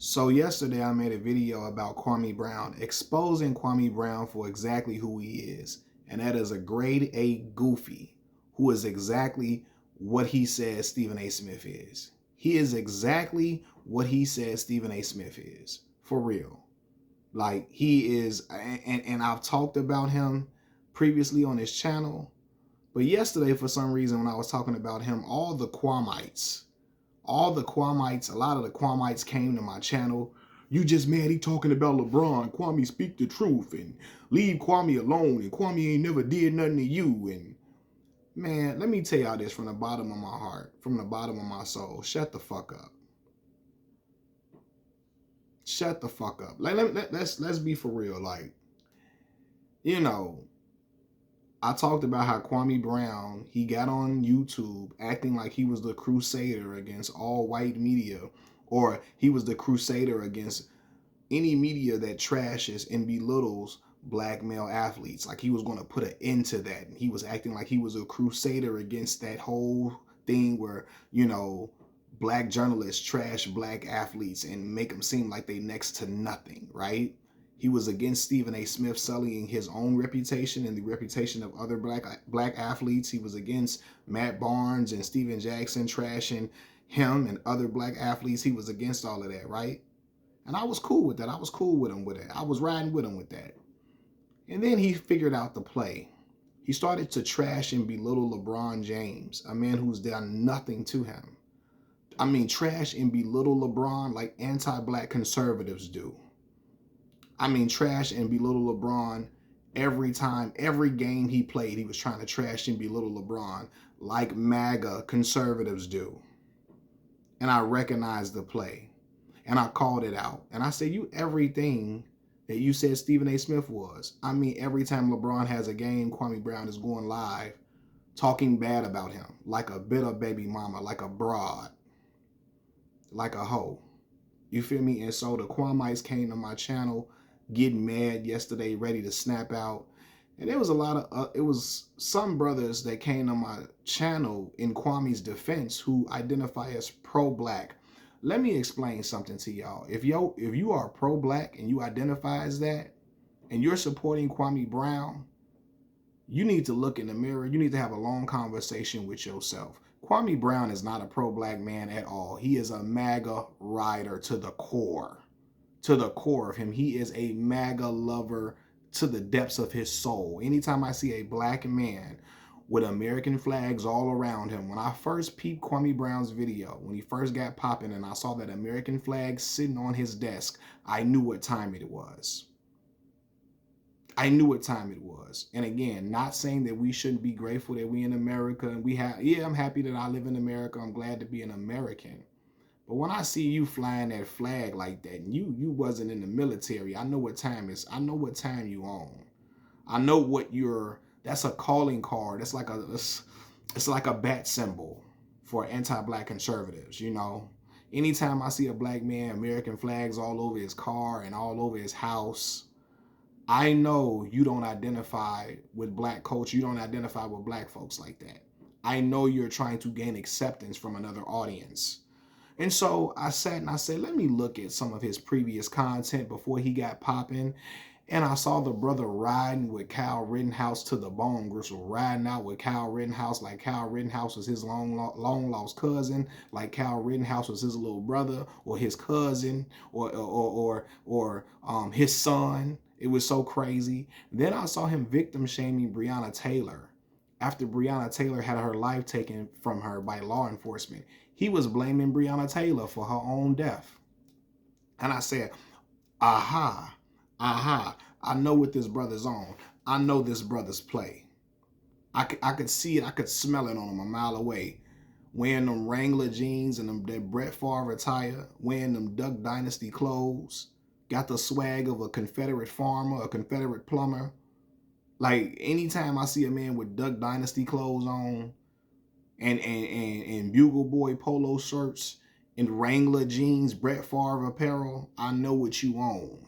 So yesterday I made a video about Kwame Brown, exposing Kwame Brown for exactly who he is. And that is a grade A goofy who is exactly what he says Stephen A. Smith is. He is exactly what he says Stephen A. Smith is. For real. Like he is, and I've talked about him previously on his channel. But yesterday, for some reason, when I was talking about him, a lot of the Kwamites came to my channel. You just mad he talking about LeBron. Kwame, speak the truth and leave Kwame alone. And Kwame ain't never did nothing to you. And man, let me tell y'all this from the bottom of my heart, from the bottom of my soul. Shut the fuck up. Shut the fuck up. Let's be for real. Like, you know, I talked about how Kwame Brown, he got on YouTube acting like he was the crusader against all white media, or he was the crusader against any media that trashes and belittles black male athletes. Like he was going to put an end to that. And he was acting like he was a crusader against that whole thing where, black journalists trash black athletes and make them seem like they next to nothing, right? He was against Stephen A. Smith sullying his own reputation and the reputation of other black athletes. He was against Matt Barnes and Steven Jackson trashing him and other black athletes. He was against all of that, right? And I was cool with that. I was cool with him with it. I was riding with him with that. And then he figured out the play. He started to trash and belittle LeBron James, a man who's done nothing to him. I mean, trash and belittle LeBron like anti-black conservatives do. I mean, trash and belittle LeBron every time, every game he played, he was trying to trash and belittle LeBron like MAGA conservatives do. And I recognized the play. And I called it out. And I said, you everything that you said Stephen A. Smith was. I mean, every time LeBron has a game, Kwame Brown is going live talking bad about him like a bitter baby mama, like a broad, like a hoe. You feel me? And so the Kwamites came to my channel getting mad yesterday, ready to snap out. And there was a lot of, it was some brothers that came to my channel in Kwame's defense who identify as pro-black. Let me explain something to y'all. If you are pro-black and you identify as that, and you're supporting Kwame Brown, you need to look in the mirror. You need to have a long conversation with yourself. Kwame Brown is not a pro-black man at all. He is a MAGA rider to the core. To the core of him. He is a MAGA lover to the depths of his soul. Anytime I see a black man with American flags all around him, when I first peeped Kwame Brown's video, when he first got popping and I saw that American flag sitting on his desk, I knew what time it was. I knew what time it was. And again, not saying that we shouldn't be grateful that we in America and I'm happy that I live in America. I'm glad to be an American. But when I see you flying that flag like that, and you wasn't in the military, I know what time is. I know what time you on. I know what that's a calling card. It's like a bat symbol for anti-black conservatives, Anytime I see a black man, American flags all over his car and all over his house, I know you don't identify with black culture. You don't identify with black folks like that. I know you're trying to gain acceptance from another audience. And so I sat and I said, let me look at some of his previous content before he got popping. And I saw the brother riding with Kyle Rittenhouse to the bone gristle, riding out with Kyle Rittenhouse like Kyle Rittenhouse was his long lost cousin, like Kyle Rittenhouse was his little brother or his cousin or his son. It was so crazy. Then I saw him victim shaming Breonna Taylor after Breonna Taylor had her life taken from her by law enforcement. He was blaming Breonna Taylor for her own death. And I said, aha, I know what this brother's on. I know this brother's play. I could see it. I could smell it on him a mile away. Wearing them Wrangler jeans and that Brett Favre attire, wearing them Duck Dynasty clothes, got the swag of a Confederate farmer, a Confederate plumber. Like anytime I see a man with Duck Dynasty clothes on, and Bugle Boy polo shirts and Wrangler jeans, Brett Favre apparel, I know what you own.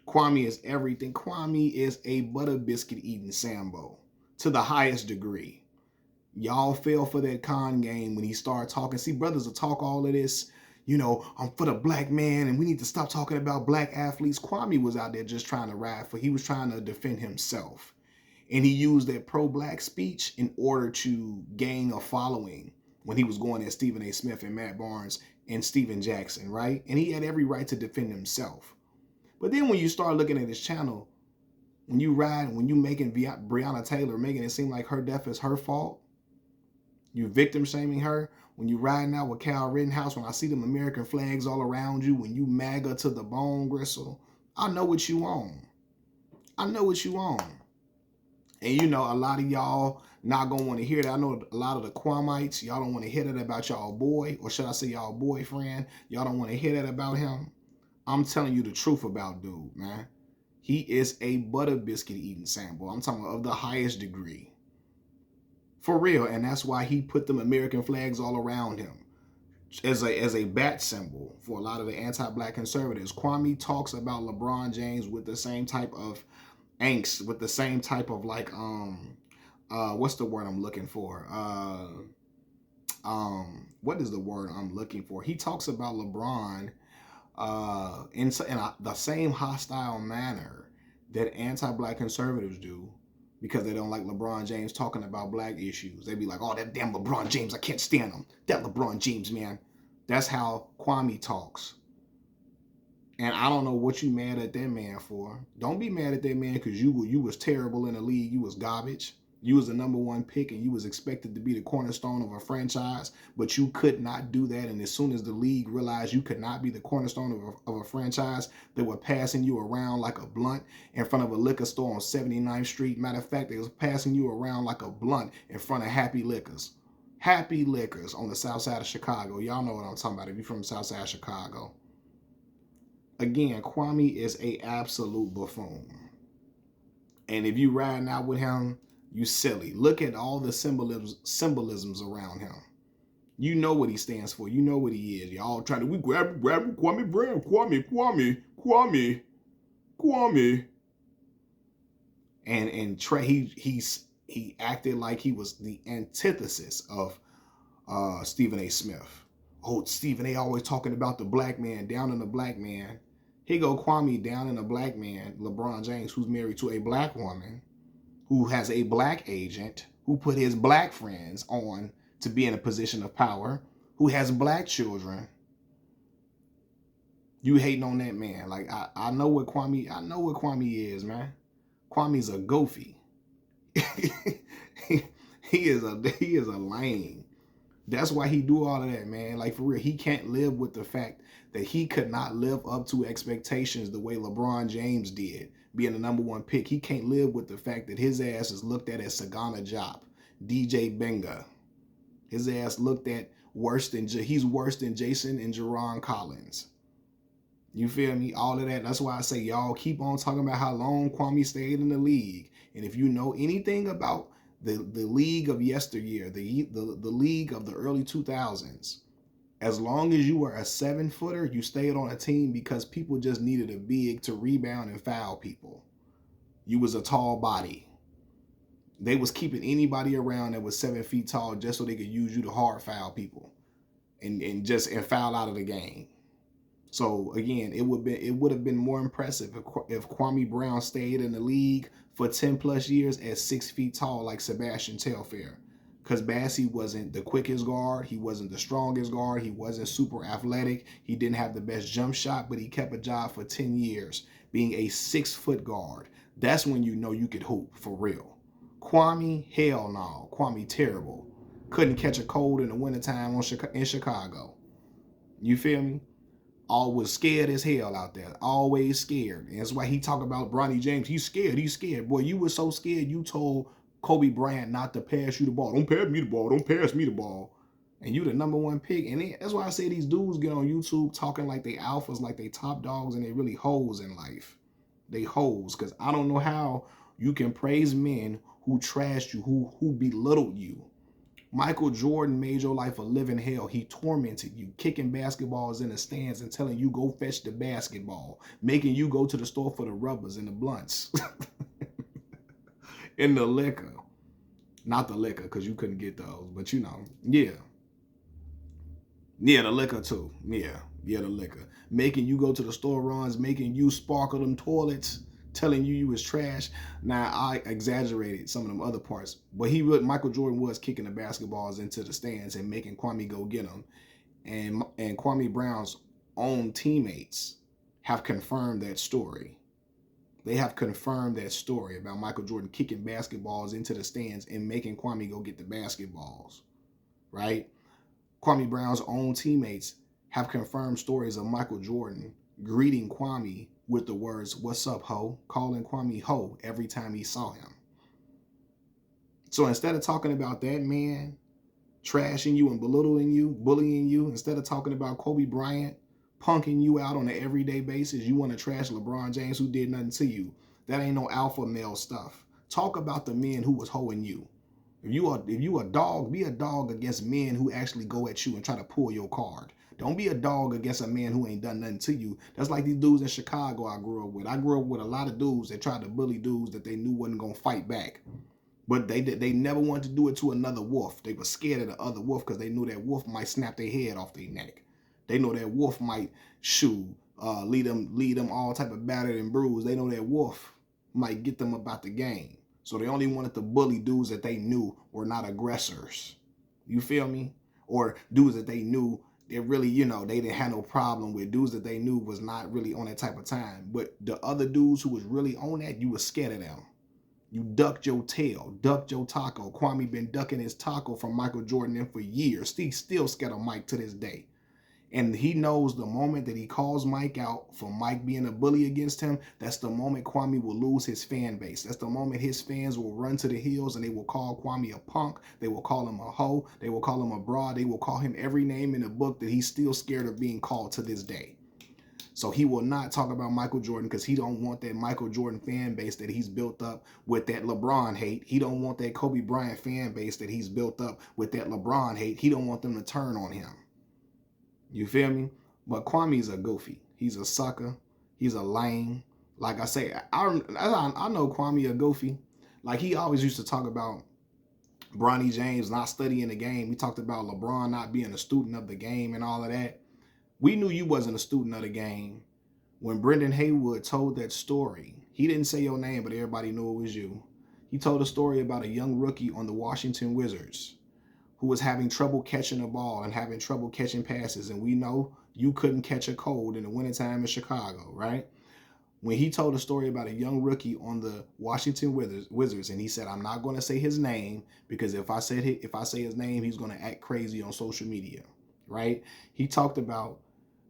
Kwame is everything. Kwame is a butter biscuit eating Sambo to the highest degree. Y'all fell for that con game when he started talking. See, brothers will talk all of this. you know, I'm for the black man and we need to stop talking about black athletes. Kwame was out there just trying to ride for, he was trying to defend himself. And he used that pro-black speech in order to gain a following when he was going at Stephen A. Smith and Matt Barnes and Steven Jackson, right? And he had every right to defend himself. But then when you start looking at his channel, when you making Breonna Taylor, making it seem like her death is her fault, you victim shaming her, when you riding out with Kyle Rittenhouse, when I see them American flags all around you, when you MAGA to the bone, Gristle, I know what you on. I know what you on. And you know, a lot of y'all not gonna want to hear that. I know a lot of the Kwamites, y'all don't want to hear that about y'all boy, or should I say y'all boyfriend. Y'all don't want to hear that about him. I'm telling you the truth about dude, man. He is a butter biscuit eating sample. I'm talking about of the highest degree. For real. And that's why he put them American flags all around him as a bat symbol for a lot of the anti-black conservatives. Kwame talks about LeBron James with the same type of angst, with the same type of like, what's the word I'm looking for? What is the word I'm looking for? He talks about LeBron in the same hostile manner that anti-black conservatives do, because they don't like LeBron James talking about black issues. They be like, oh, that damn LeBron James, I can't stand him. That LeBron James, man. That's how Kwame talks. And I don't know what you mad at that man for. Don't be mad at that man because you was terrible in the league. You was garbage. You was the #1 pick and you was expected to be the cornerstone of a franchise, but you could not do that. And as soon as the league realized you could not be the cornerstone of a franchise, they were passing you around like a blunt in front of a liquor store on 79th Street. Matter of fact, they was passing you around like a blunt in front of Happy Liquors. Happy Liquors on the south side of Chicago. Y'all know what I'm talking about if you're from the south side of Chicago. Again, Kwame is a absolute buffoon. And if you riding out with him, you silly. Look at all the symbolisms around him. You know what he stands for. You know what he is. Y'all trying to, we grab Kwame Brown, Kwame. And Trey, he acted like he was the antithesis of Stephen A. Smith. Oh, Stephen A. always talking about the black man, down in the black man. Here go Kwame down in a black man, LeBron James, who's married to a black woman, who has a black agent, who put his black friends on to be in a position of power, who has black children. You hating on that man. Like, I know what Kwame is, man. Kwame's a goofy. he is a lame. That's why he do all of that, man. Like, for real, he can't live with the fact that he could not live up to expectations the way LeBron James did, being the #1 pick. He can't live with the fact that his ass is looked at as Sagana Diop, DJ Benga. His ass looked at he's worse than Jason and Jerron Collins. You feel me? All of that. That's why I say y'all keep on talking about how long Kwame stayed in the league. And if you know anything about the league of yesteryear, the league of the early 2000s, as long as you were a 7-footer, you stayed on a team because people just needed a big to rebound and foul people. You was a tall body. They was keeping anybody around that was 7 feet tall just so they could use you to hard foul people and foul out of the game. So again, it would have been more impressive if Kwame Brown stayed in the league for 10 plus years at 6 feet tall like Sebastian Telfair. Because Bassey wasn't the quickest guard. He wasn't the strongest guard. He wasn't super athletic. He didn't have the best jump shot, but he kept a job for 10 years being a 6-foot guard. That's when you know you could hoop for real. Kwame, hell no. Kwame terrible. Couldn't catch a cold in the wintertime in Chicago. You feel me? Was scared as hell out there. Always scared. And that's why he talk about Bronny James. He's scared. Boy, you were so scared you told Kobe Bryant not to pass you the ball. Don't pass me the ball. Don't pass me the ball. And you the #1 pick. And that's why I say these dudes get on YouTube talking like they alphas, like they top dogs, and they really hoes in life. They hoes. Because I don't know how you can praise men who trashed you, who belittled you. Michael Jordan made your life a living hell. He tormented you, kicking basketballs in the stands and telling you go fetch the basketball, making you go to the store for the rubbers and the blunts. And the liquor. Not the liquor, because you couldn't get those, but you know, yeah. Yeah, the liquor too. Yeah, the liquor. Making you go to the store runs, making you sparkle them toilets, telling you was trash. Now I exaggerated some of them other parts, but Michael Jordan was kicking the basketballs into the stands and making Kwame go get them. And Kwame Brown's own teammates have confirmed that story. They have confirmed that story about Michael Jordan kicking basketballs into the stands and making Kwame go get the basketballs, right? Kwame Brown's own teammates have confirmed stories of Michael Jordan greeting Kwame with the words, "What's up, ho?" calling Kwame ho every time he saw him. So instead of talking about that man trashing you and belittling you, bullying you, instead of talking about Kobe Bryant punking you out on an everyday basis, you want to trash LeBron James who did nothing to you. That ain't no alpha male stuff. Talk about the men who was hoeing you. If you a dog, be a dog against men who actually go at you and try to pull your card. Don't be a dog against a man who ain't done nothing to you. That's like these dudes in Chicago I grew up with. I grew up with a lot of dudes that tried to bully dudes that they knew wasn't gonna fight back. But they never wanted to do it to another wolf. They were scared of the other wolf because they knew that wolf might snap their head off their neck. They know that wolf might lead them all type of battered and bruised. They know that wolf might get them about the game. So they only wanted to bully dudes that they knew were not aggressors. You feel me? Or dudes that they knew that really, they didn't have no problem with. Dudes that they knew was not really on that type of time. But the other dudes who was really on that, you were scared of them. You ducked your tail, ducked your taco. Kwame been ducking his taco from Michael Jordan for years. He's still scared of Mike to this day. And he knows the moment that he calls Mike out for Mike being a bully against him, that's the moment Kwame will lose his fan base. That's the moment his fans will run to the hills and they will call Kwame a punk. They will call him a hoe. They will call him a broad. They will call him every name in the book that he's still scared of being called to this day. So he will not talk about Michael Jordan because he don't want that Michael Jordan fan base that he's built up with that LeBron hate. He don't want that Kobe Bryant fan base that he's built up with that LeBron hate. He don't want them to turn on him. You feel me? But Kwame's a goofy. He's a sucker. He's a lame. Like I say, I know Kwame a goofy. Like he always used to talk about Bronny James not studying the game. He talked about LeBron not being a student of the game and all of that. We knew you wasn't a student of the game when Brendan Haywood told that story. He didn't say your name, but everybody knew it was you. He told a story about a young rookie on the Washington Wizards who was having trouble catching a ball and having trouble catching passes. And we know you couldn't catch a cold in the wintertime in Chicago, right? When he told a story about a young rookie on the Washington Wizards, and he said, "I'm not going to say his name because if I say his name, he's going to act crazy on social media," right? He talked about,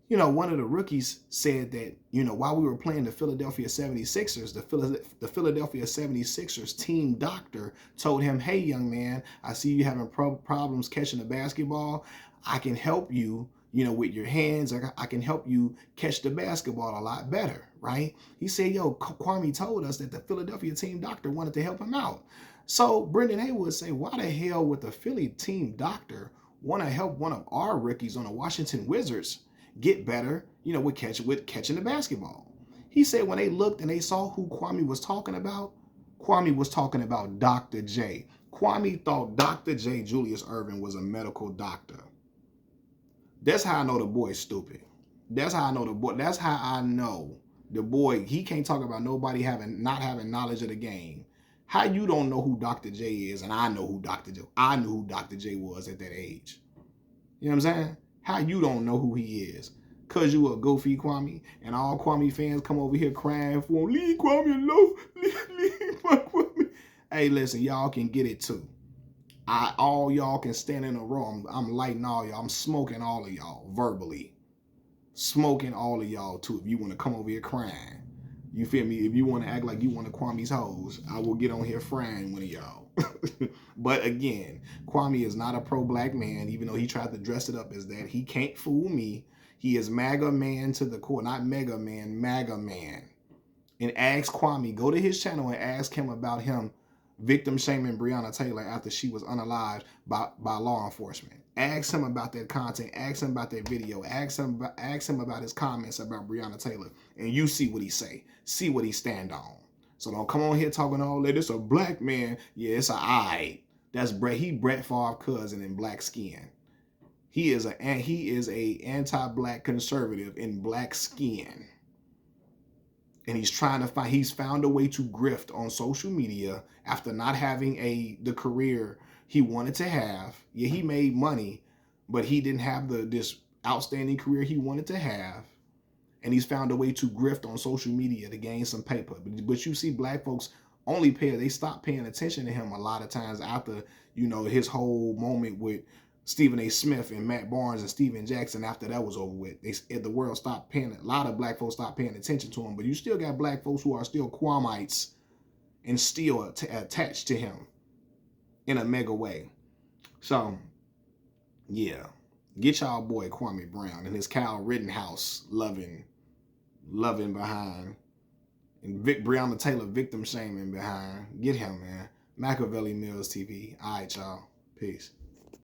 one of the rookies said that, while we were playing the Philadelphia 76ers, the Philadelphia 76ers team doctor told him, "Hey, young man, I see you having problems catching the basketball. I can help you, with your hands. I can help you catch the basketball a lot better," right? He said, Kwame told us that the Philadelphia team doctor wanted to help him out. So Brendan Haywood said, why the hell would the Philly team doctor want to help one of our rookies on the Washington Wizards get better, with catching the basketball? He said when they looked and they saw who Kwame was talking about Dr. J. Kwame thought Dr. J. Julius Erving was a medical doctor. That's how I know the boy's stupid. That's how I know the boy, he can't talk about nobody not having knowledge of the game. How you don't know who Dr. J is, and I know who Dr. J. I knew who Dr. J was at that age. You know what I'm saying? How you don't know who he is? Cause you a goofy Kwame, and all Kwame fans come over here crying for him. Leave Kwame alone. Leave Kwame. Hey, listen, y'all can get it too. All y'all can stand in a row. I'm lighting all y'all. I'm smoking all of y'all verbally. Smoking all of y'all too. If you want to come over here crying, you feel me? If you want to act like you want to Kwame's hoes, I will get on here frying one of y'all. But again, Kwame is not a pro-black man, even though he tried to dress it up as that. He can't fool me. He is MAGA man to the core, not mega man, MAGA man. And ask Kwame, go to his channel and ask him about him victim shaming Breonna Taylor after she was unalived by law enforcement. Ask him about that content. Ask him about that video. Ask him about his comments about Breonna Taylor, and you see what he say. See what he stand on. So don't come on here talking all that. It's a black man. Yeah, it's a I. That's Brett. He Brett Favre cousin in black skin. He is a anti-black conservative in black skin. And he's found a way to grift on social media after not having the career he wanted to have. Yeah, he made money, but he didn't have this outstanding career he wanted to have. And he's found a way to grift on social media to gain some paper. But you see black folks they stop paying attention to him a lot of times after, his whole moment with Stephen A. Smith and Matt Barnes and Steven Jackson. After that was over with, the world stopped paying, a lot of black folks stopped paying attention to him. But you still got black folks who are still Kwamites and still attached to him in a mega way. So, yeah, get y'all boy Kwame Brown and his Kyle Rittenhouse loving behind, and Breonna Taylor victim shaming behind. Get him, man. Machiavelli Mills TV. All right, y'all. Peace.